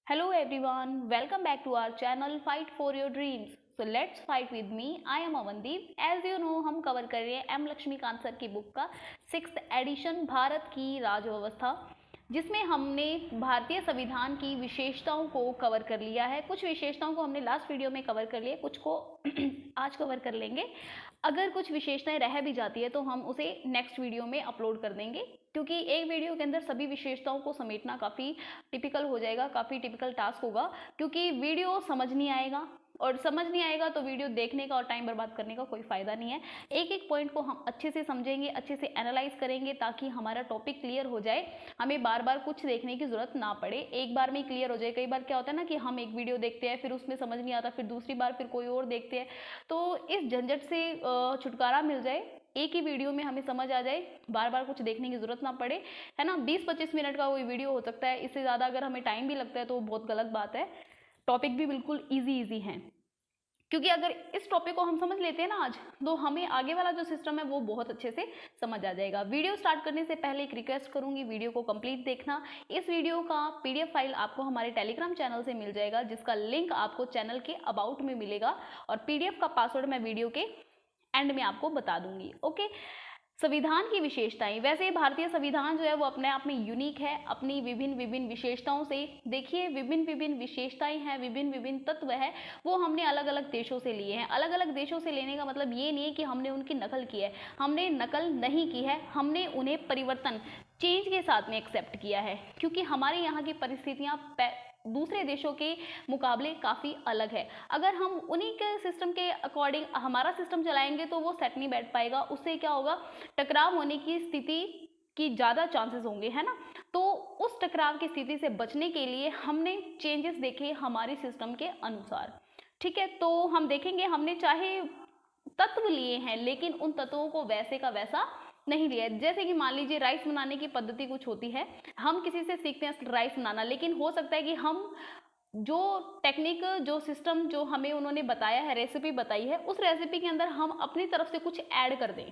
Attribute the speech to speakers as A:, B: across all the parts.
A: Hello everyone, welcome back to our channel Fight for Your Dreams. So let's fight with me. I am Amandeep. As you know, हम cover कर रहे हैं M Laxmikant sir की book का 6th addition Bharat की राजव्यवस्था, जिसमें हमने भारतीय संविधान की विशेषताओं को कवर कर लिया है। कुछ विशेषताओं को हमने लास्ट वीडियो में कवर कर लिया, कुछ को आज कवर कर लेंगे। अगर कुछ विशेषताएं रह भी जाती है तो हम उसे नेक्स्ट वीडियो में अपलोड कर देंगे, क्योंकि एक वीडियो के अंदर सभी विशेषताओं को समेटना काफ़ी टिपिकल हो जाएगा, काफ़ी टिपिकल टास्क होगा, क्योंकि वीडियो समझ नहीं आएगा, और समझ नहीं आएगा तो वीडियो देखने का और टाइम बर्बाद करने का कोई फ़ायदा नहीं है। एक एक पॉइंट को हम अच्छे से समझेंगे, अच्छे से एनालाइज करेंगे, ताकि हमारा टॉपिक क्लियर हो जाए, हमें बार बार कुछ देखने की ज़रूरत ना पड़े, एक बार में क्लियर हो जाए। कई बार क्या होता है ना कि हम एक वीडियो देखते हैं, फिर उसमें समझ नहीं आता, फिर दूसरी बार फिर कोई और देखते हैं, तो इस झंझट से छुटकारा मिल जाए, एक ही वीडियो में हमें समझ आ जाए, बार बार कुछ देखने की ज़रूरत ना पड़े, है ना। 20-25 मिनट का कोई वीडियो हो सकता है, इससे ज़्यादा अगर हमें टाइम भी लगता है तो बहुत गलत बात है। टॉपिक भी बिल्कुल ईजी है, क्योंकि अगर इस टॉपिक को हम समझ लेते हैं ना आज, तो हमें आगे वाला जो सिस्टम है वो बहुत अच्छे से समझ आ जाएगा। वीडियो स्टार्ट करने से पहले एक रिक्वेस्ट करूंगी, वीडियो को कंप्लीट देखना। इस वीडियो का पीडीएफ फाइल आपको हमारे टेलीग्राम चैनल से मिल जाएगा, जिसका लिंक आपको चैनल के अबाउट में मिलेगा, और पीडीएफ का पासवर्ड मैं वीडियो के एंड में आपको बता दूंगी। ओके, संविधान की विशेषताएं। वैसे भारतीय संविधान जो है वो अपने आप में यूनिक है, अपनी विभिन्न विभिन्न विशेषताओं से। देखिए, विभिन्न विभिन्न विशेषताएं हैं, विभिन्न विभिन्न तत्व है, वो हमने अलग अलग देशों से लिए हैं। अलग अलग देशों से लेने का मतलब ये नहीं है कि हमने उनकी नकल की है, हमने नकल नहीं की है, हमने उन्हें परिवर्तन, चेंज के साथ में एक्सेप्ट किया है, क्योंकि हमारे यहाँ की परिस्थितियाँ दूसरे देशों के मुकाबले काफ़ी अलग है। अगर हम उन्हीं के सिस्टम के अकॉर्डिंग हमारा सिस्टम चलाएंगे तो वो सेट नहीं बैठ पाएगा, उससे क्या होगा, टकराव होने की स्थिति की ज़्यादा चांसेस होंगे, है ना। तो उस टकराव की स्थिति से बचने के लिए हमने चेंजेस देखे हमारे सिस्टम के अनुसार, ठीक है। तो हम देखेंगे, हमने चाहे तत्व लिए हैं, लेकिन उन तत्वों को वैसे का वैसा नहीं लिया है। जैसे कि मान लीजिए राइस बनाने की पद्धति कुछ होती है, हम किसी से सीखते हैं राइस बनाना, लेकिन हो सकता है कि हम जो टेक्निक, जो सिस्टम, जो हमें उन्होंने बताया है, रेसिपी बताई है, उस रेसिपी के अंदर हम अपनी तरफ से कुछ ऐड कर दें,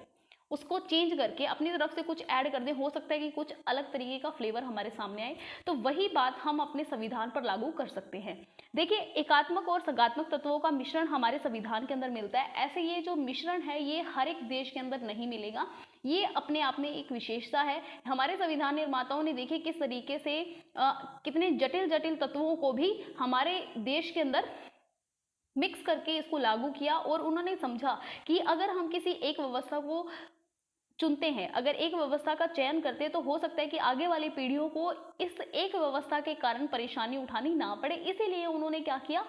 A: उसको चेंज करके अपनी तरफ से कुछ ऐड कर दें। हो सकता है कि कुछ अलग तरीके का फ्लेवर हमारे सामने आए, तो वही बात हम अपने संविधान पर लागू कर सकते हैं। देखिए, एकात्मक और सगात्मक तत्वों का मिश्रण हमारे संविधान के अंदर मिलता है। ऐसे ये जो मिश्रण है ये हर एक देश के अंदर नहीं मिलेगा, ये अपने आप में एक विशेषता है। हमारे संविधान निर्माताओं ने देखिए किस तरीके से कितने जटिल जटिल तत्वों को भी हमारे देश के अंदर मिक्स करके इसको लागू किया, और उन्होंने समझा कि अगर हम किसी एक व्यवस्था को चुनते हैं, अगर एक व्यवस्था का चयन करते हैं, तो हो सकता है कि आगे वाली पीढ़ियों को इस एक व्यवस्था के कारण परेशानी उठानी ना पड़े। इसीलिए उन्होंने क्या किया,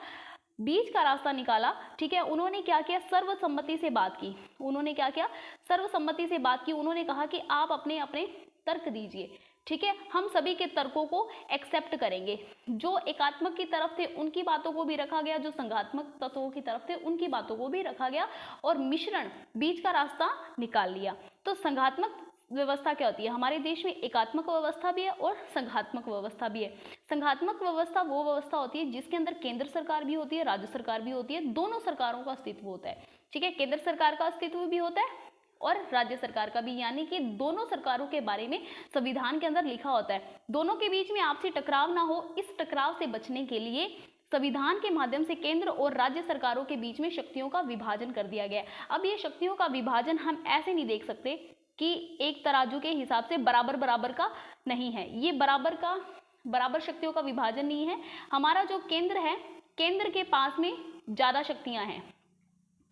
A: बीच का रास्ता निकाला, ठीक है। उन्होंने क्या किया, सर्वसम्मति से बात की। उन्होंने क्या किया, सर्वसम्मति से बात की। उन्होंने कहा कि आप अपने अपने तर्क दीजिए, ठीक है, हम सभी के तर्कों को एक्सेप्ट करेंगे। जो एकात्मक की तरफ थे उनकी बातों को भी रखा गया, जो संघात्मक तत्वों की तरफ थे उनकी बातों को भी रखा गया, और मिश्रण, बीच का रास्ता निकाल लिया। तो संघात्मक व्यवस्था क्या होती है, हमारे देश में एकात्मक व्यवस्था भी है और संघात्मक व्यवस्था भी है। संघात्मक व्यवस्था वो व्यवस्था होती है जिसके अंदर केंद्र सरकार भी होती है, राज्य सरकार भी होती है, दोनों सरकारों का अस्तित्व होता है, ठीक है। केंद्र सरकार का अस्तित्व भी होता है और राज्य सरकार का भी, यानी कि दोनों सरकारों के बारे में संविधान के अंदर लिखा होता है। दोनों के बीच में आपसी टकराव ना हो, इस टकराव से बचने के लिए संविधान के माध्यम से केंद्र और राज्य सरकारों के बीच में शक्तियों का विभाजन कर दिया गया है। अब ये शक्तियों का विभाजन हम ऐसे नहीं देख सकते कि एक तराजू के हिसाब से बराबर बराबर का नहीं है, ये बराबर शक्तियों का विभाजन नहीं है। हमारा जो केंद्र है, केंद्र के पास में ज्यादा शक्तियां हैं,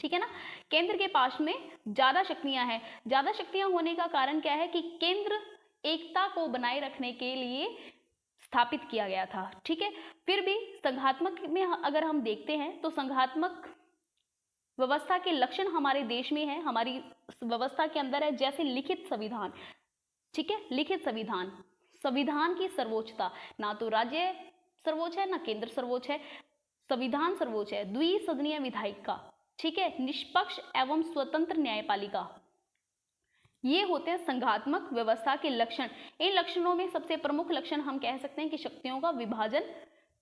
A: ठीक है ना, केंद्र के पास में ज्यादा शक्तियां हैं। ज्यादा शक्तियां होने का कारण क्या है कि केंद्र एकता को बनाए रखने के लिए स्थापित किया गया था, ठीक है। फिर भी संघात्मक में अगर हम देखते हैं तो संघात्मक व्यवस्था के लक्षण हमारे देश में है, हमारी व्यवस्था के अंदर है, जैसे लिखित संविधान, ठीक है। लिखित संविधान, संविधान की सर्वोच्चता, ना तो राज्य सर्वोच्च है ना केंद्र सर्वोच्च है, संविधान सर्वोच्च है। द्विसदनीय विधायिका, ठीक है, निष्पक्ष एवं स्वतंत्र न्यायपालिका, ये होते हैं संघात्मक व्यवस्था के लक्षण। इन लक्षणों में सबसे प्रमुख लक्षण हम कह सकते हैं कि शक्तियों का विभाजन,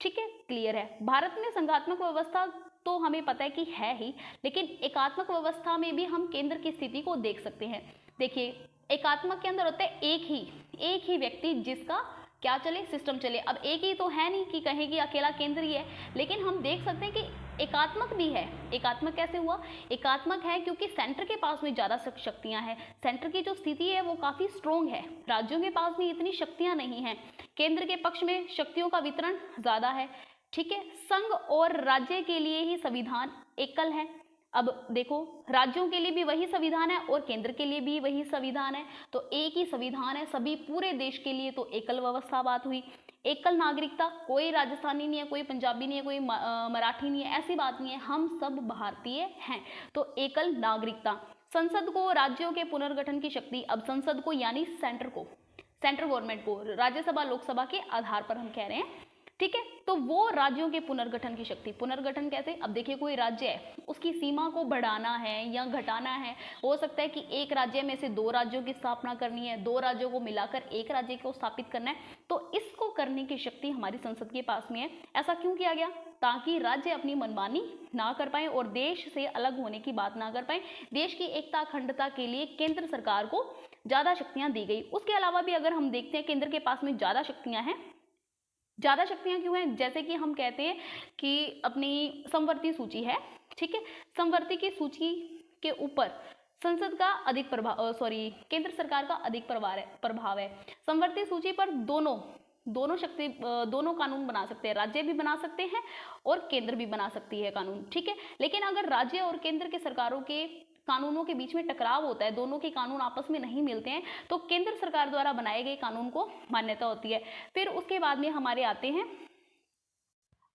A: ठीक है, क्लियर है। भारत में संघात्मक व्यवस्था तो हमें पता है कि है ही, लेकिन एकात्मक व्यवस्था में भी हम केंद्र की स्थिति को देख सकते हैं। देखिए, एकात्मक के अंदर होता है एक ही व्यक्ति जिसका क्या चले, सिस्टम चले। अब एक ही तो है नहीं कि कहें कि अकेला केंद्र ही है, लेकिन हम देख सकते हैं कि एकात्मक भी है। एकात्मक कैसे हुआ? एकात्मक है क्योंकि सेंटर के पास में ज़्यादा शक्तियां हैं, सेंटर की जो स्थिति है वो काफ़ी स्ट्रोंग है, राज्यों के पास में इतनी शक्तियां नहीं हैं, केंद्र के पक्ष में शक्तियों का वितरण ज़्यादा है। ठीक है, संघ और राज्य के लिए ही संविधान एकल है। अब देखो, राज्यों के लिए भी वही संविधान है और केंद्र के लिए भी वही संविधान है, तो एक ही संविधान है सभी पूरे देश के लिए, तो एकल व्यवस्था बात हुई। एकल नागरिकता, कोई राजस्थानी नहीं है, कोई पंजाबी नहीं है, कोई मराठी नहीं है, ऐसी बात नहीं है, हम सब भारतीय हैं, तो एकल नागरिकता। संसद को राज्यों के पुनर्गठन की शक्ति, अब संसद को यानी सेंटर को, सेंट्रल गवर्नमेंट को, राज्यसभा लोकसभा के आधार पर हम कह रहे हैं। ठीक है, तो वो राज्यों के पुनर्गठन की शक्ति। पुनर्गठन कैसे? अब देखिए, कोई राज्य है, उसकी सीमा को बढ़ाना है या घटाना है, हो सकता है कि एक राज्य में से दो राज्यों की स्थापना करनी है, दो राज्यों को मिलाकर एक राज्य को स्थापित करना है, तो इसको करने की शक्ति हमारी संसद के पास में है। ऐसा क्यों किया गया? ताकि राज्य अपनी मनमानी ना कर पाए और देश से अलग होने की बात ना कर पाए। देश की एकता अखंडता के लिए केंद्र सरकार को ज़्यादा शक्तियां दी गई। उसके अलावा भी अगर हम देखते हैं, केंद्र के पास में ज़्यादा शक्तियां हैं। ज़्यादा शक्तियां क्यों हैं? जैसे कि हम कहते हैं कि अपनी समवर्ती सूची है, ठीक है, समवर्ती की सूची के ऊपर संसद का अधिक प्रभाव, केंद्र सरकार का अधिक प्रभाव है। समवर्ती सूची पर दोनों कानून बना सकते हैं, राज्य भी बना सकते हैं और केंद्र भी बना सकती है कानून। ठीक है, लेकिन अगर राज्य और केंद्र के सरकारों के कानूनों के बीच में टकराव होता है, दोनों के कानून आपस में नहीं मिलते हैं, तो केंद्र सरकार द्वारा बनाए गए कानून को मान्यता होती है। फिर उसके बाद में हमारे आते हैं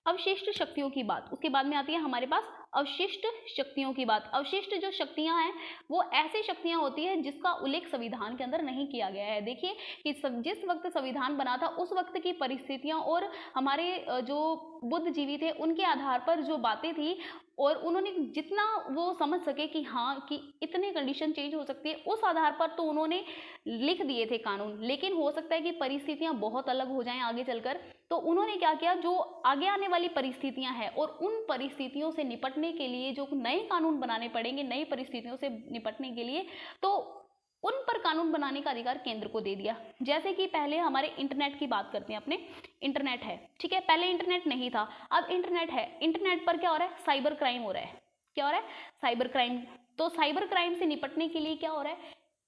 A: अवशिष्ट शक्तियों की बात। उसके बाद में आती है हमारे पास अवशिष्ट शक्तियों की बात। अवशिष्ट जो शक्तियां हैं वो ऐसी शक्तियां होती है जिसका उल्लेख संविधान के अंदर नहीं किया गया है। देखिए कि जिस वक्त संविधान बना था उस वक्त की परिस्थितियां और हमारे जो बुद्धिजीवी थे उनके आधार पर जो बातें थी, और उन्होंने जितना वो समझ सके कि हाँ कि इतने कंडीशन चेंज हो सकती है, उस आधार पर तो उन्होंने लिख दिए थे कानून। लेकिन हो सकता है कि परिस्थितियां बहुत अलग हो जाएं आगे चलकर, तो उन्होंने क्या किया, जो आगे आने वाली परिस्थितियां हैं और उन परिस्थितियों से निपटने के लिए जो नए कानून बनाने पड़ेंगे, नई परिस्थितियों से निपटने के लिए, तो उन पर कानून बनाने का अधिकार केंद्र को दे दिया। जैसे कि पहले हमारे इंटरनेट की बात करते हैं, अपने इंटरनेट है, ठीक है, पहले इंटरनेट नहीं था, अब इंटरनेट है। इंटरनेट पर क्या हो रहा है? साइबर क्राइम हो रहा है। क्या हो रहा है? Cyber crime. तो साइबर क्राइम से निपटने के लिए क्या हो रहा है?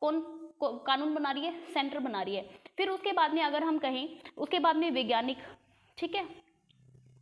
A: कौन कानून बना रही है? सेंटर बना रही है। फिर उसके बाद में अगर हम कहें, उसके बाद में वैज्ञानिक, ठीक है,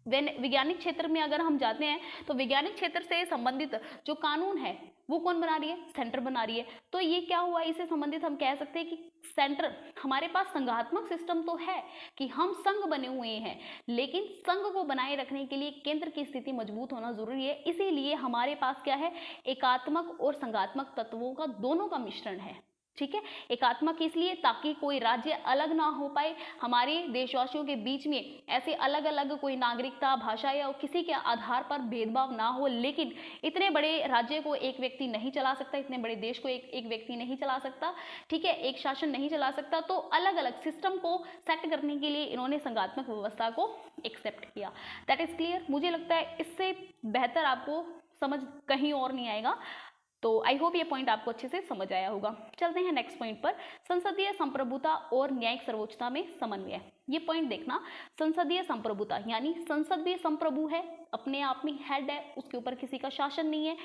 A: वैज्ञानिक क्षेत्र में अगर हम जाते हैं तो वैज्ञानिक क्षेत्र से संबंधित जो कानून है वो कौन बना रही है? सेंटर बना रही है। तो ये क्या हुआ, इससे संबंधित हम कह सकते हैं कि सेंटर, हमारे पास संघात्मक सिस्टम तो है कि हम संघ बने हुए हैं, लेकिन संघ को बनाए रखने के लिए केंद्र की स्थिति मजबूत होना जरूरी है। इसीलिए हमारे पास क्या है? एकात्मक और संघात्मक तत्वों का दोनों का मिश्रण है। ठीक है, एकात्मक इसलिए ताकि कोई राज्य अलग ना हो पाए, हमारे देशवासियों के बीच में ऐसे अलग अलग कोई नागरिकता, भाषा या किसी के आधार पर भेदभाव ना हो। लेकिन इतने बड़े राज्य को एक व्यक्ति नहीं चला सकता, इतने बड़े देश को एक व्यक्ति नहीं चला सकता, ठीक है, एक शासन नहीं चला सकता। तो अलग अलग सिस्टम को सेट करने के लिए इन्होंने संघात्मक व्यवस्था को एक्सेप्ट किया। That is clear. मुझे लगता है इससे बेहतर आपको समझ कहीं और नहीं आएगा। तो आई होप ये पॉइंट आपको अच्छे से समझ आया होगा। चलते हैं नेक्स्ट पॉइंट पर, संसदीय संप्रभुता और न्यायिक सर्वोच्चता में समन्वय। ये पॉइंट देखना, संसदीय संप्रभुता यानी संसद भी संप्रभु है, अपने आप में हेड है, उसके ऊपर किसी का शासन नहीं है।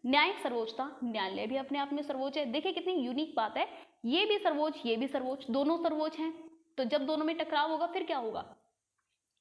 A: न्यायिक सर्वोच्चता, न्यायालय भी अपने आप में सर्वोच्च है। देखिए कितनी यूनिक बात है, ये भी सर्वोच्च, ये भी सर्वोच्च, दोनों सर्वोच्च हैं। तो जब दोनों में टकराव होगा फिर क्या होगा?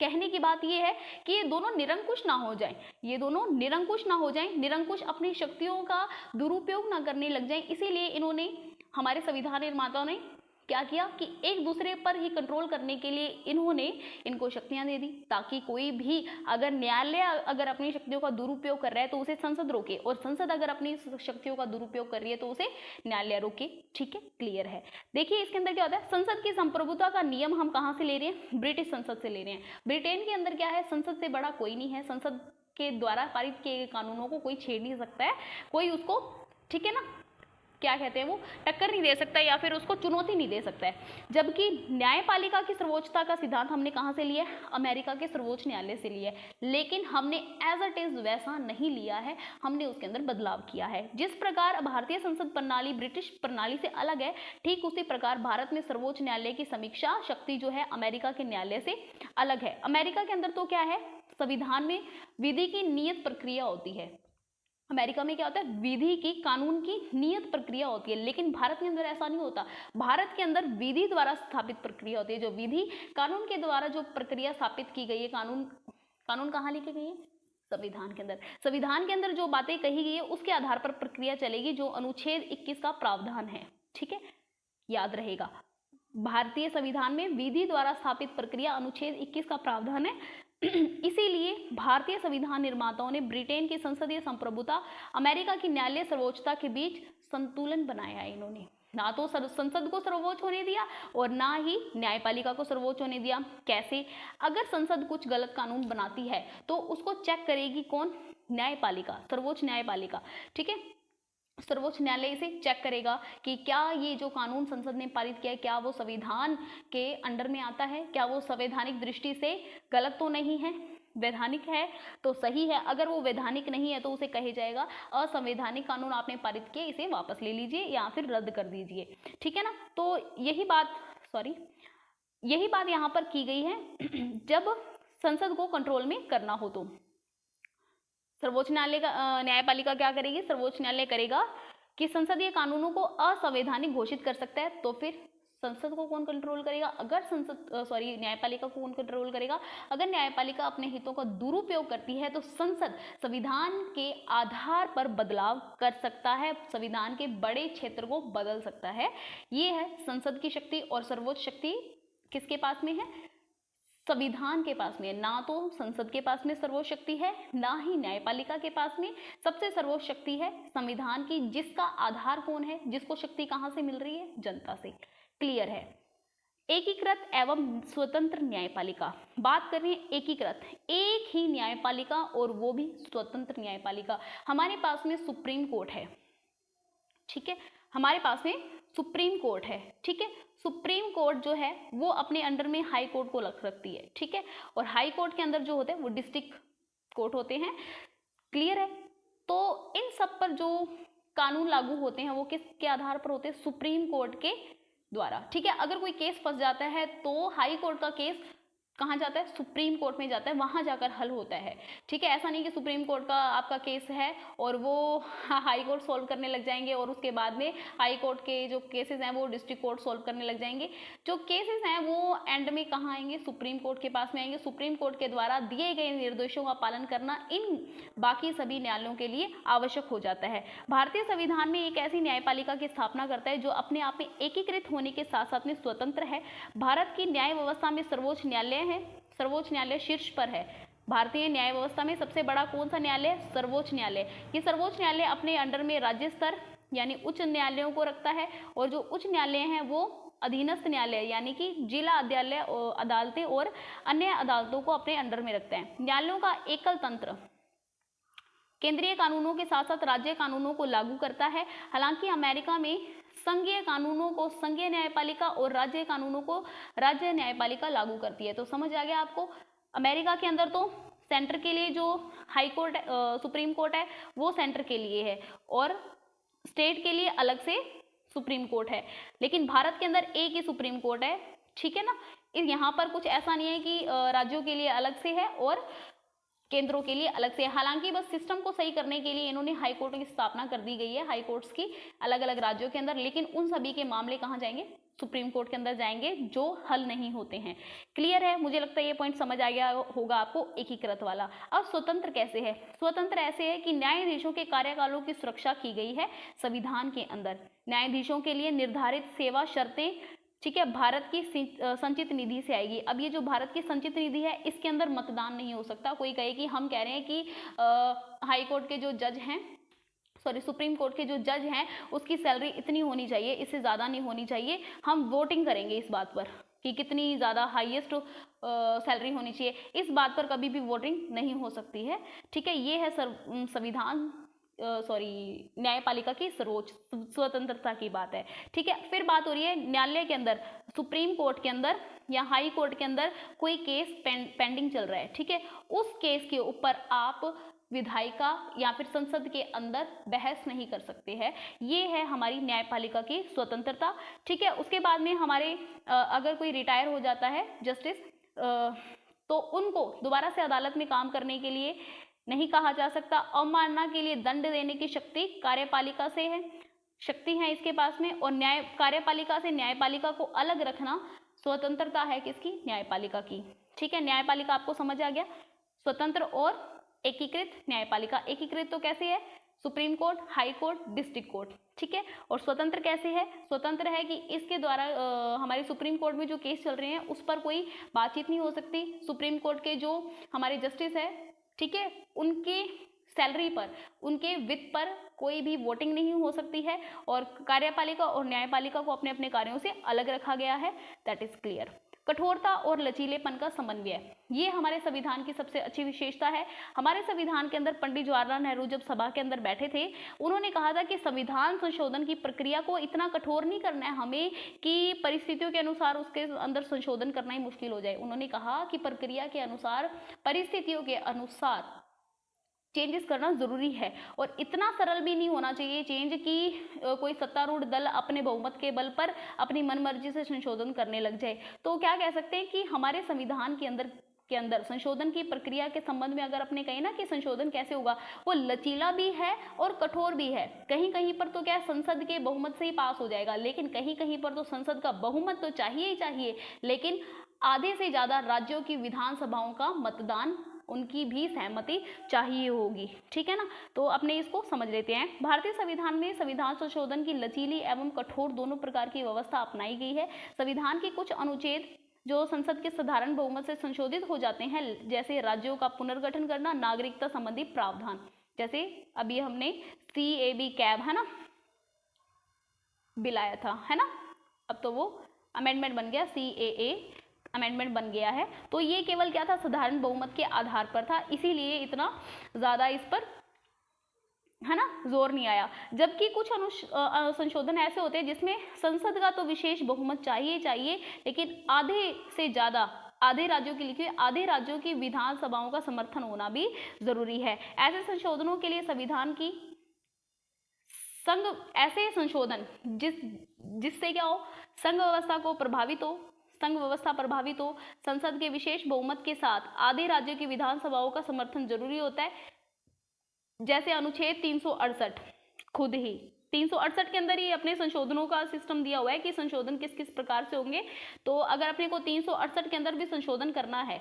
A: कहने की बात यह है कि ये दोनों निरंकुश ना हो जाएं, ये दोनों निरंकुश ना हो जाएं, निरंकुश अपनी शक्तियों का दुरुपयोग ना करने लग जाएं। इसीलिए इन्होंने, हमारे संविधान निर्माताओं ने क्या किया कि एक दूसरे पर ही कंट्रोल करने के लिए इन्होंने इनको शक्तियां दे दी, ताकि कोई भी अगर न्यायालय अगर अपनी शक्तियों का दुरुपयोग कर रहा है तो उसे संसद रोके, और संसद अगर अपनी शक्तियों का दुरुपयोग कर रही है तो उसे न्यायालय रोके। ठीक है, क्लियर है। देखिए इसके अंदर क्या होता है, संसद की संप्रभुता का नियम हम कहाँ से ले रहे हैं? ब्रिटिश संसद से ले रहे हैं। ब्रिटेन के अंदर क्या है, संसद से बड़ा कोई नहीं है, संसद के द्वारा पारित किए गए कानूनों को कोई छेड़ नहीं सकता है, कोई उसको, ठीक है ना, क्या कहते हैं वो टक्कर नहीं दे सकता या फिर उसको चुनौती नहीं दे सकता है। जबकि न्यायपालिका की सर्वोच्चता का सिद्धांत हमने कहाँ से लिया है? अमेरिका के सर्वोच्च न्यायालय से लिया है, लेकिन हमने एज इट इज वैसा नहीं लिया है, हमने उसके अंदर बदलाव किया है। जिस प्रकार भारतीय संसद प्रणाली ब्रिटिश प्रणाली से अलग है, ठीक उसी प्रकार भारत में सर्वोच्च न्यायालय की समीक्षा शक्ति जो है अमेरिका के न्यायालय से अलग है। अमेरिका के अंदर तो क्या है, संविधान में विधि की नियत प्रक्रिया होती है। अमेरिका में क्या होता है, विधि की कानून की नियत प्रक्रिया होती है, लेकिन भारत के अंदर ऐसा नहीं होता। भारत के अंदर विधि द्वारा स्थापित प्रक्रिया होती है। जो विधि कानून के द्वारा जो प्रक्रिया स्थापित की गई है, कानून कहाँ लिखी गई है? संविधान के अंदर। संविधान के अंदर जो बातें कही गई है उसके आधार पर प्रक्रिया चलेगी, जो अनुच्छेद 21 का प्रावधान है। ठीक है, याद रहेगा, भारतीय संविधान में विधि द्वारा स्थापित प्रक्रिया अनुच्छेद 21 का प्रावधान है। इसीलिए भारतीय संविधान निर्माताओं ने ब्रिटेन की संसदीय संप्रभुता, अमेरिका की न्यायालय सर्वोच्चता के बीच संतुलन बनाया है। इन्होंने ना तो संसद को सर्वोच्च होने दिया और ना ही न्यायपालिका को सर्वोच्च होने दिया। कैसे? अगर संसद कुछ गलत कानून बनाती है तो उसको चेक करेगी कौन? न्यायपालिका, सर्वोच्च न्यायपालिका। ठीक है, सर्वोच्च न्यायालय इसे चेक करेगा कि क्या ये जो कानून संसद ने पारित किया है क्या वो संविधान के अंडर में आता है, क्या वो संवैधानिक दृष्टि से गलत तो नहीं है, वैधानिक है तो सही है। अगर वो वैधानिक नहीं है तो उसे कहे जाएगा असंवैधानिक कानून आपने पारित किए, इसे वापस ले लीजिए या फिर रद्द कर दीजिए। ठीक है ना, तो यही बात यहाँ पर की गई है जब संसद को कंट्रोल में करना हो तो सर्वोच्च न्यायालय का न्यायपालिका क्या करेगी? सर्वोच्च न्यायालय करेगा कि संसदीय कानूनों को असंवैधानिक घोषित कर सकता है, तो फिर संसद को कौन कंट्रोल करेगा? अगर न्यायपालिका को कौन कंट्रोल करेगा? अगर न्यायपालिका अपने हितों का दुरुपयोग करती है तो संसद संविधान के आधार पर बदलाव कर सकता है, संविधान के बड़े क्षेत्र को बदल सकता है। ये है संसद की शक्ति। और सर्वोच्च शक्ति किसके पास में है? संविधान के पास में। ना तो संसद के पास में सर्वोच्च शक्ति है, ना ही न्यायपालिका के पास में। सबसे सर्वोच्च शक्ति है संविधान की, जिसका आधार कौन है? जिसको शक्ति कहां से मिल रही है? जनता से। क्लियर है। एकीकृत एवं स्वतंत्र न्यायपालिका, बात कर रहे हैं एकीकृत, एक ही न्यायपालिका और वो भी स्वतंत्र न्यायपालिका। हमारे पास में सुप्रीम कोर्ट है, ठीक है, हमारे पास में सुप्रीम कोर्ट है। ठीक है, सुप्रीम कोर्ट जो है वो अपने अंडर में हाई कोर्ट को रखती है। ठीक है, और हाई कोर्ट के अंदर जो होते हैं वो डिस्ट्रिक्ट कोर्ट होते हैं। क्लियर है। तो इन सब पर जो कानून लागू होते हैं वो किसके आधार पर होते हैं? सुप्रीम कोर्ट के द्वारा। ठीक है, अगर कोई केस फंस जाता है तो हाई कोर्ट का केस कहाँ जाता है? सुप्रीम कोर्ट में जाता है, वहां जाकर हल होता है। ठीक है, ऐसा नहीं कि सुप्रीम कोर्ट का आपका केस है और वो हाई कोर्ट सॉल्व करने लग जाएंगे और उसके बाद में हाई कोर्ट के जो केसेस हैं वो डिस्ट्रिक्ट कोर्ट सॉल्व करने लग जाएंगे। जो केसेस हैं वो एंड में कहाँ आएंगे? सुप्रीम कोर्ट के पास में आएंगे। सुप्रीम कोर्ट के द्वारा दिए गए निर्देशों का पालन करना इन बाकी सभी न्यायालयों के लिए आवश्यक हो जाता है। भारतीय संविधान में एक ऐसी न्यायपालिका की स्थापना करता है जो अपने आप में एकीकृत होने के साथ साथ में स्वतंत्र है। भारत की न्याय व्यवस्था में सर्वोच्च न्यायालय है, सर्वोच्च न्यायालय शीर्ष पर है। भारतीय न्याय व्यवस्था में सबसे बड़ा कौन सा न्यायालय? सर्वोच्च न्यायालय। ये सर्वोच्च न्यायालय अपने अंडर में राज्य स्तर यानी उच्च न्यायालयों को रखता है और जो उच्च न्यायालय हैं वो अधीनस्थ न्यायालय यानी कि जिला अदालतें और अन्य अदालतों को अपने अंडर में रखते हैं। न्यायालयों का एकल तंत्र केंद्रीय कानूनों के साथ साथ राज्य कानूनों को लागू करता है। हालांकि अमेरिका में संघीय कानूनों को संघीय न्यायपालिका और राज्य कानूनों को राज्य न्यायपालिका लागू करती है। तो समझ आ गया आपको। अमेरिका के अंदर तो सेंटर के लिए जो हाई कोर्ट सुप्रीम कोर्ट है वो सेंटर के लिए है और स्टेट के लिए अलग से सुप्रीम कोर्ट है, लेकिन भारत के अंदर एक ही सुप्रीम कोर्ट है। ठीक है ना, यहाँ पर कुछ ऐसा नहीं है कि राज्यों के लिए अलग से है और केंद्रों के लिए अलग से। हालांकि बस सिस्टम को सही करने के लिए इन्होंने हाई कोर्ट की स्थापना कर दी गई है, हाई कोर्ट्स की अलग अलग राज्यों के अंदर, लेकिन उन सभी के मामले कहाँ जाएंगे? सुप्रीम कोर्ट के अंदर जाएंगे, जो हल नहीं होते हैं। क्लियर है, मुझे लगता है ये पॉइंट समझ आ गया होगा आपको एकीकृत वाला। अब स्वतंत्र कैसे है? स्वतंत्र ऐसे है कि न्यायाधीशों के कार्यकालों की सुरक्षा की गई है संविधान के अंदर। न्यायाधीशों के लिए निर्धारित सेवा शर्तें, ठीक है, भारत की संचित निधि से आएगी। अब ये जो भारत की संचित निधि है इसके अंदर मतदान नहीं हो सकता। कोई कहे कि हम कह रहे हैं कि हाई कोर्ट के जो जज हैं, सुप्रीम कोर्ट के जो जज हैं उसकी सैलरी इतनी होनी चाहिए, इससे ज़्यादा नहीं होनी चाहिए, हम वोटिंग करेंगे इस बात पर कि कितनी ज़्यादा हाईएस्ट सैलरी होनी चाहिए। इस बात पर कभी भी वोटिंग नहीं हो सकती है। ठीक है, ये है संविधान न्यायपालिका की सर्वोच्च स्वतंत्रता की बात है। ठीक है, फिर बात हो रही है न्यायालय के अंदर, सुप्रीम कोर्ट के अंदर या हाई कोर्ट के अंदर कोई केस पेंडिंग चल रहा है। ठीक है, उस केस के ऊपर आप विधायिका या फिर संसद के अंदर बहस नहीं कर सकते हैं। ये है हमारी न्यायपालिका की स्वतंत्रता। ठीक है, उसके बाद में हमारे अगर कोई रिटायर हो जाता है जस्टिस, तो उनको दोबारा से अदालत में काम करने के लिए नहीं कहा जा सकता। अवमानना के लिए दंड देने की शक्ति कार्यपालिका से है, शक्ति है इसके पास में। और कार्यपालिका से न्यायपालिका को अलग रखना स्वतंत्रता है किसकी? न्यायपालिका की। ठीक है, न्यायपालिका आपको समझ आ गया। स्वतंत्र और एकीकृत न्यायपालिका। एकीकृत तो कैसे है? Supreme court, high court, district court. ठीक है, और स्वतंत्र कैसे है? स्वतंत्र है कि इसके द्वारा हमारे सुप्रीम कोर्ट में जो केस चल रहे हैं उस पर कोई बातचीत नहीं हो सकती। सुप्रीम कोर्ट के जो हमारे जस्टिस है, ठीक है, उनके सैलरी पर, उनके वित्त पर कोई भी वोटिंग नहीं हो सकती है। और कार्यपालिका और न्यायपालिका को अपने अपने कार्यों से अलग रखा गया है। That is clear. कठोरता और लचीलेपन का समन्वय, ये हमारे संविधान की सबसे अच्छी विशेषता है। हमारे संविधान के अंदर पंडित जवाहरलाल नेहरू जब सभा के अंदर बैठे थे, उन्होंने कहा था कि संविधान संशोधन की प्रक्रिया को इतना कठोर नहीं करना है हमें कि परिस्थितियों के अनुसार उसके अंदर संशोधन करना ही मुश्किल हो जाए। उन्होंने कहा कि प्रक्रिया के अनुसार, परिस्थितियों के अनुसार चेंजेस करना जरूरी है। और इतना सरल भी नहीं होना चाहिए चेंज कि कोई सत्तारूढ़ दल अपने बहुमत के बल पर अपनी मनमर्जी से संशोधन करने लग जाए। तो क्या कह सकते हैं कि हमारे संविधान के अंदर संशोधन की प्रक्रिया के संबंध में अगर अपने कहें ना कि संशोधन कैसे होगा, वो लचीला भी है और कठोर भी है। कहीं कहीं पर तो क्या संसद के बहुमत से ही पास हो जाएगा, लेकिन कहीं कहीं पर तो संसद का बहुमत तो चाहिए ही चाहिए, लेकिन आधे से ज्यादा राज्यों की विधानसभाओं का मतदान, उनकी भी सहमति चाहिए होगी। ठीक है ना, तो अपने इसको समझ लेते हैं। भारतीय संविधान में संविधान संशोधन की लचीली एवं कठोर दोनों प्रकार की व्यवस्था अपनाई गई है। संविधान के कुछ अनुच्छेद जो संसद के साधारण बहुमत से संशोधित हो जाते हैं, जैसे राज्यों का पुनर्गठन करना, नागरिकता संबंधी प्रावधान, जैसे अभी हमने CAB कैब है ना बिल आया था, है ना, अब तो वो अमेंडमेंट बन गया, CAA अमेंडमेंट बन गया है। तो ये केवल क्या था? साधारण बहुमत के आधार पर था, इसीलिए इतना ज्यादा इस पर, है ना, जोर नहीं आया। जबकि कुछ संशोधन ऐसे होते हैं जिसमें संसद का तो विशेष बहुमत चाहिए, लेकिन आधे से ज्यादा, आधे राज्यों की लिखी हुई, आधे राज्यों की विधानसभाओं का समर्थन होना भी जरूरी है। ऐसे संशोधनों के लिए संविधान की ऐसे संशोधन जिससे क्या हो? संघ व्यवस्था प्रभावित हो, संसद के विशेष बहुमत के साथ आधे राज्यों की विधानसभाओं का समर्थन जरूरी होता है। जैसे अनुच्छेद 368, खुद ही 368 के अंदर ही अपने संशोधनों का सिस्टम दिया हुआ है कि संशोधन किस किस प्रकार से होंगे। तो अगर अपने को 368 के अंदर भी संशोधन करना है,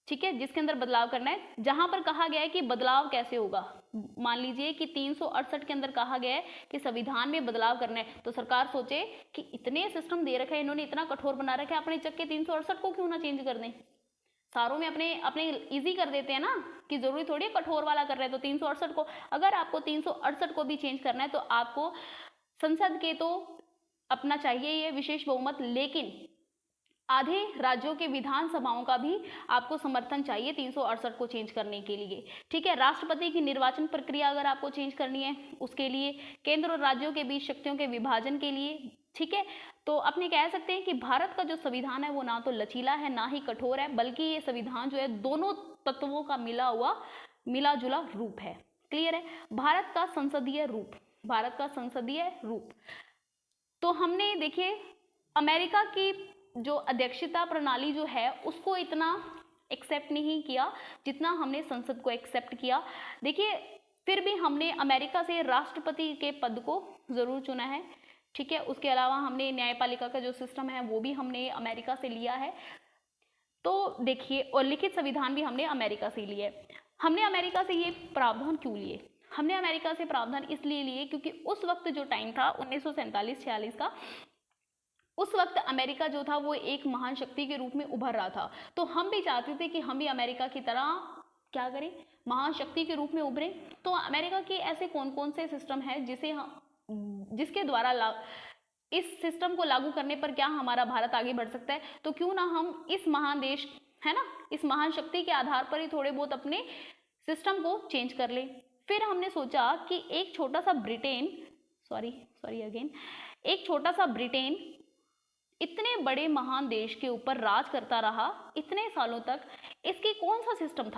A: ठीक है, जिसके अंदर बदलाव करना है, जहां पर कहा गया है कि बदलाव कैसे होगा, मान लीजिए कि 368 के अंदर कहा गया है कि संविधान में बदलाव करना है, तो सरकार सोचे कि इतने सिस्टम दे रखे हैं इन्होंने, इतना कठोर बना रखा है, अपने चक्के 368 को क्यों ना चेंज कर दें। सारों में अपने इजी कर देते हैं ना, कि जरूरी थोड़ी कठोर वाला कर रहे हैं। तो 368 को, अगर आपको 368 को भी चेंज करना है तो आपको संसद के तो अपना चाहिए ये विशेष बहुमत, लेकिन आधे राज्यों के विधानसभाओं का भी आपको समर्थन चाहिए 368 को चेंज करने के लिए। ठीक है, राष्ट्रपति की निर्वाचन प्रक्रिया अगर आपको चेंज करनी है, उसके लिए केंद्र और राज्यों के बीच शक्तियों के विभाजन के लिए। ठीक है, तो अपने कह सकते हैं कि भारत का जो संविधान है वो ना तो लचीला है ना ही कठोर है, बल्कि ये संविधान जो है दोनों तत्वों का मिला जुला रूप है। क्लियर है? भारत का संसदीय रूप, तो हमने देखिए अमेरिका की जो अध्यक्षता प्रणाली जो है उसको इतना एक्सेप्ट नहीं किया जितना हमने संसद को एक्सेप्ट किया। देखिए फिर भी हमने अमेरिका से राष्ट्रपति के पद को जरूर चुना है। ठीक है, उसके अलावा हमने न्यायपालिका का जो सिस्टम है वो भी हमने अमेरिका से लिया है। तो देखिए, और लिखित संविधान भी हमने अमेरिका से लिए। हमने अमेरिका से ये प्रावधान क्यों लिए? हमने अमेरिका से प्रावधान इसलिए लिए क्योंकि उस वक्त जो टाइम था 1947-46 का, उस वक्त अमेरिका जो था वो एक महान शक्ति के रूप में उभर रहा था। तो हम भी चाहते थे कि हम भी अमेरिका की तरह क्या करें, महान शक्ति के रूप में उभरें। तो अमेरिका के ऐसे कौन कौन से सिस्टम है जिसके द्वारा इस सिस्टम को लागू करने पर क्या हमारा भारत आगे बढ़ सकता है। तो क्यों ना हम इस महान देश, है ना, इस महान शक्ति के आधार पर ही थोड़े बहुत अपने सिस्टम को चेंज कर ले। फिर हमने सोचा कि एक छोटा सा ब्रिटेन इतने बड़े महान देश के ऊपर राज करता रहा इतने सालों तक, इसकी कौन सा सिस्टम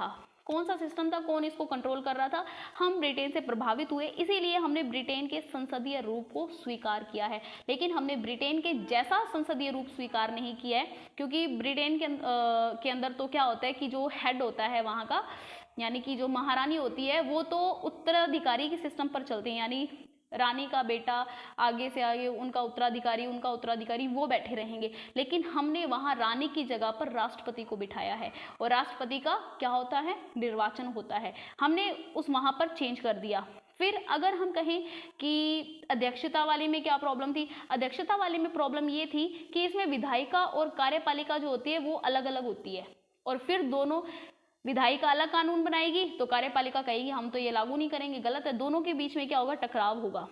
A: था, कौन इसको कंट्रोल कर रहा था। हम ब्रिटेन से प्रभावित हुए, इसीलिए हमने ब्रिटेन के संसदीय रूप को स्वीकार किया है। लेकिन हमने ब्रिटेन के जैसा संसदीय रूप स्वीकार नहीं किया है, क्योंकि ब्रिटेन के अंदर तो क्या होता है कि जो हेड होता है वहाँ का, यानी कि जो महारानी होती है, वो तो उत्तराधिकारी के सिस्टम पर चलते हैं, यानी रानी का बेटा आगे से आगे उनका उत्तराधिकारी वो बैठे रहेंगे। लेकिन हमने वहाँ रानी की जगह पर राष्ट्रपति को बिठाया है, और राष्ट्रपति का क्या होता है, निर्वाचन होता है। हमने उस वहाँ पर चेंज कर दिया। फिर अगर हम कहें कि अध्यक्षता वाले में क्या प्रॉब्लम थी, अध्यक्षता वाले में प्रॉब्लम ये थी कि इसमें विधायिका और कार्यपालिका जो होती है वो अलग अलग होती है, और फिर दोनों, विधायिका अलग कानून बनाएगी तो कार्यपालिका कहेगी हम तो ये लागू नहीं करेंगे, गलत है, दोनों के बीच में क्या होगा, टकराव होगा।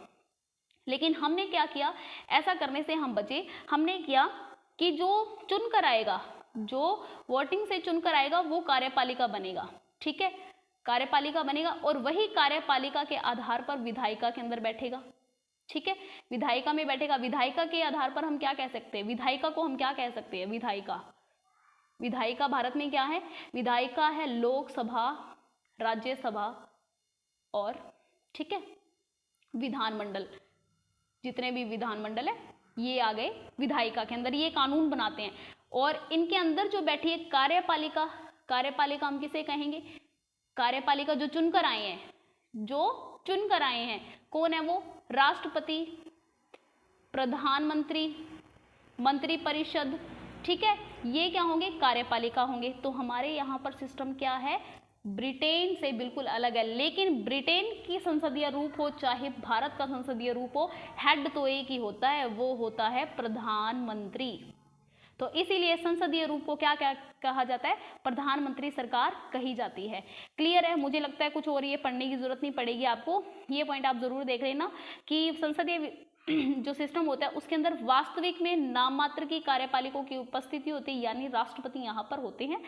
A: लेकिन हमने क्या किया, ऐसा करने से हम बचे। हमने किया कि जो चुनकर आएगा, जो वोटिंग से चुनकर आएगा वो कार्यपालिका बनेगा, ठीक है, कार्यपालिका बनेगा, और वही कार्यपालिका के आधार पर विधायिका के अंदर बैठेगा, ठीक है, विधायिका में बैठेगा। विधायिका के आधार पर हम क्या कह सकते हैं, विधायिका को हम क्या कह सकते हैं, विधायिका भारत में क्या है, विधायिका है लोकसभा, राज्यसभा और, ठीक है, विधानमंडल, जितने भी विधानमंडल है ये आ गए विधायिका के अंदर, ये कानून बनाते हैं। और इनके अंदर जो बैठी है कार्यपालिका हम किसे कहेंगे, कार्यपालिका जो चुनकर आए हैं, कौन है वो, राष्ट्रपति, प्रधानमंत्री, मंत्रिपरिषद, ठीक है, ये क्या होंगे, कार्यपालिका होंगे। तो हमारे यहाँ पर सिस्टम क्या है, ब्रिटेन से बिल्कुल अलग है। लेकिन ब्रिटेन की संसदीय रूप हो चाहे भारत का संसदीय रूप हो, हेड तो एक ही होता है, वो होता है प्रधानमंत्री। तो इसीलिए संसदीय रूप को क्या क्या कहा जाता है, प्रधानमंत्री सरकार कही जाती है। क्लियर है, मुझे लगता है कुछ और ये पढ़ने की जरूरत नहीं पड़ेगी आपको, ये पॉइंट आप जरूर देख लेना कि संसदीय जो सिस्टम होता है उसके अंदर वास्तविक में नाम मात्र की कार्यपालिकों की उपस्थिति होती है, यानी राष्ट्रपति यहाँ पर होते हैं।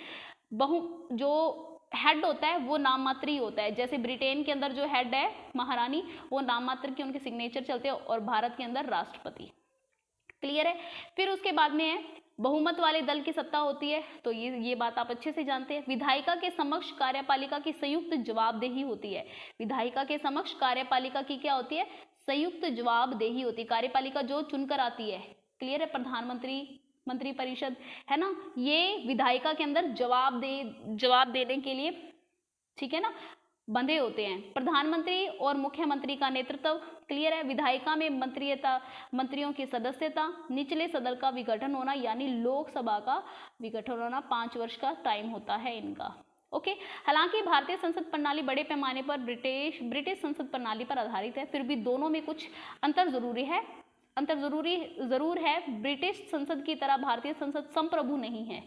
A: जो हेड होता है वो नाम मात्र ही होता है, जैसे ब्रिटेन के अंदर जो हेड है महारानी, वो नाम मात्र के उनके सिग्नेचर चलते हैं, और भारत के अंदर राष्ट्रपति। क्लियर है। फिर उसके बाद में है बहुमत वाले दल की सत्ता होती है, तो ये बात आप अच्छे से जानते हैं। विधायिका के समक्ष कार्यपालिका की संयुक्त जवाबदेही होती है, विधायिका के समक्ष कार्यपालिका की क्या होती है, संयुक्त जवाबदेही होती है। कार्यपालिका जो चुनकर आती है, क्लियर है, प्रधानमंत्री, मंत्रिपरिषद, है ना, ये विधायिका के अंदर जवाब देने के लिए, ठीक है ना, बंधे होते हैं। प्रधानमंत्री और मुख्यमंत्री का नेतृत्व, क्लियर है। विधायिका में मंत्रियों की सदस्यता, निचले सदन का विघटन होना, यानी लोकसभा का विघटन होना, 5 वर्ष का टाइम होता है इनका। ओके, हालांकि भारतीय संसद प्रणाली बड़े पैमाने पर ब्रिटिश संसद प्रणाली पर आधारित है, फिर भी दोनों में कुछ अंतर जरूर है। ब्रिटिश संसद की तरह भारतीय संसद संप्रभु नहीं है,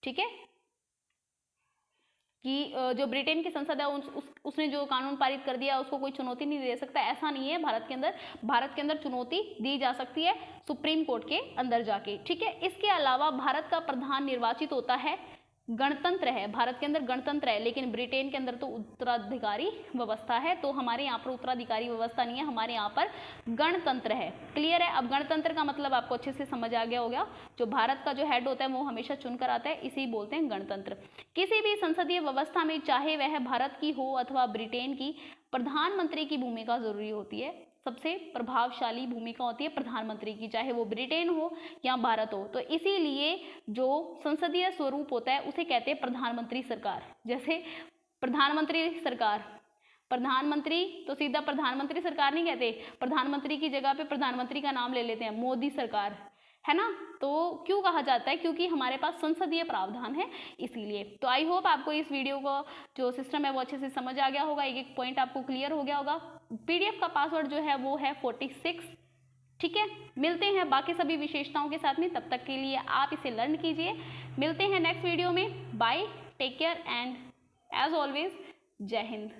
A: ठीक है, कि जो ब्रिटेन की संसद है उसने जो कानून पारित कर दिया उसको कोई चुनौती नहीं दे सकता, ऐसा नहीं है। भारत के अंदर चुनौती दी जा सकती है सुप्रीम कोर्ट के अंदर जाके, ठीक है। इसके अलावा भारत का प्रधान निर्वाचित होता है, गणतंत्र है, भारत के अंदर गणतंत्र है, लेकिन ब्रिटेन के अंदर तो उत्तराधिकारी व्यवस्था है। तो हमारे यहाँ पर उत्तराधिकारी व्यवस्था नहीं है, हमारे यहाँ पर गणतंत्र है। क्लियर है। अब गणतंत्र का मतलब आपको अच्छे से समझ आ गया होगा, जो भारत का जो हेड होता है वो हमेशा चुनकर आता है, इसी बोलते हैं गणतंत्र। किसी भी संसदीय व्यवस्था में चाहे वह भारत की हो अथवा ब्रिटेन की, प्रधानमंत्री की भूमिका जरूरी होती है। सबसे प्रभावशाली भूमिका होती है प्रधानमंत्री की, चाहे वो ब्रिटेन हो या भारत हो। तो इसीलिए जो संसदीय स्वरूप होता है उसे कहते हैं प्रधानमंत्री सरकार। जैसे प्रधानमंत्री तो सीधा प्रधानमंत्री सरकार नहीं कहते, प्रधानमंत्री की जगह पे प्रधानमंत्री का नाम ले लेते हैं, मोदी सरकार, है ना। तो क्यों कहा जाता है, क्योंकि हमारे पास संसदीय प्रावधान है, इसीलिए। तो आई होप आपको इस वीडियो का जो सिस्टम है वो अच्छे से समझ आ गया होगा, एक पॉइंट आपको क्लियर हो गया होगा। पीडीएफ का पासवर्ड जो है वो है 46, ठीक है। मिलते हैं बाकी सभी विशेषताओं के साथ में, तब तक के लिए आप इसे लर्न कीजिए। मिलते हैं नेक्स्ट वीडियो में। Bye, take care and as always जय हिंद।